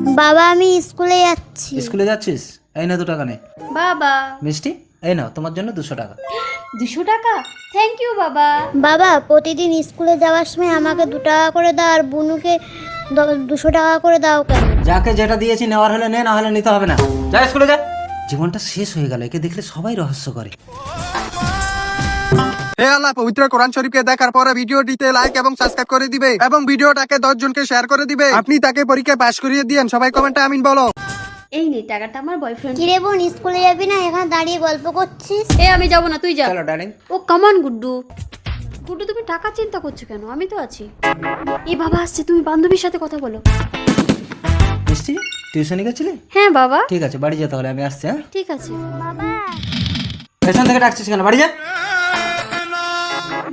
বাবা আমি স্কুলে যাচ্ছি। স্কুলে যাচ্ছিস? এই না 2 টাকা নে। বাবা মিষ্টি এই নাও তোমার জন্য 200 টাকা। 200 টাকা? থ্যাংক ইউ বাবা। বাবা প্রতিদিন স্কুলে যাওয়ার সময় আমাকে 2 টাকা করে দাও আর বুনুকে 200 টাকা করে দাও কেন? যাকে যেটা দিয়েছি নেওয়ার হলে নে, না হলে নিতে হবে না। যা স্কুলে যা। জীবনটা শেষ হয়ে গেল, একে দেখলে সবাই রহস্য করে। হে আল্লাহ, পবিত্র কোরআন শরীফকে দেখার পরে ভিডিওটিতে লাইক এবং সাবস্ক্রাইব করে দিবে এবং ভিডিওটাকে 10 জনকে শেয়ার করে দিবে। আপনি তাকে পরীক্ষায় পাশ করিয়ে দিয়েন। সবাই কমেন্টে আমিন বলো। এই নে টাকাটা আমার বয়ফ্রেন্ড। কিরে বোন স্কুলে যাবি না? এখানে দাঁড়িয়ে গল্প করছিস? আমি যাব না, তুই যা। চলো ডার্লিং। ও কামান গুড্ডু। গুড্ডু তুমি টাকা চিন্তা করছো কেন? আমি তো আছি। এই বাবা আসছে, তুমি বান্ধবীর সাথে কথা বলো। মিষ্টি টিউশনে গেছিলি? হ্যাঁ বাবা। ঠিক আছে বাড়ি যেতে হলে আমি আসছি। হ্যাঁ ঠিক আছে বাবা পেছন থেকে ডাকছিস কেন? বাড়ি যা।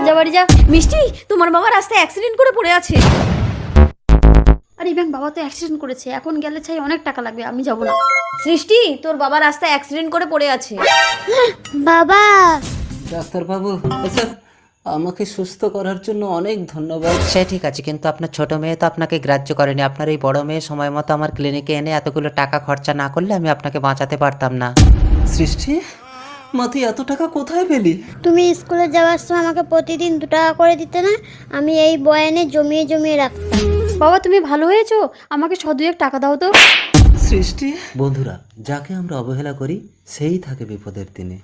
যা বাড়ি যা। মিষ্টি তোমার বাবা রাস্তায় অ্যাক্সিডেন্ট করে পড়ে আছে। আরে ব্যাং বাবা তো অ্যাক্সিডেন্ট করেছে, এখন গেলে চাই অনেক টাকা লাগবে, আমি যাব না। সৃষ্টি তোর বাবা রাস্তায় অ্যাক্সিডেন্ট করে পড়ে আছে। বাবা ডাক্তার বাবু স্যার আমাকে সুস্থ করার জন্য অনেক ধন্যবাদ। সে ঠিক আছে, কিন্তু আপনার ছোট মেয়ে তো আপনাকে গ্রাহ্য করেনি। আপনার এই বড় মেয়ে সময় মতো আমার ক্লিনিকে এনে এতগুলো টাকা খরচা না করলে আমি আপনাকে বাঁচাতে পারতাম না। সৃষ্টি মা তুই এত টাকা কোথায় পেলি? তুমি স্কুলে যাওয়ার সময় আমাকে প্রতিদিন 2 টাকা করে দিতে না? আমি এই বয়ানে জমিয়ে জমিয়ে রাখতাম। বাবা তুমি ভালো হয়েছো, আমাকে 100-2 টাকা দাও তো। সৃষ্টি বন্ধুরা, যাকে আমরা অবহেলা করি সেই থাকে বিপদের দিনে।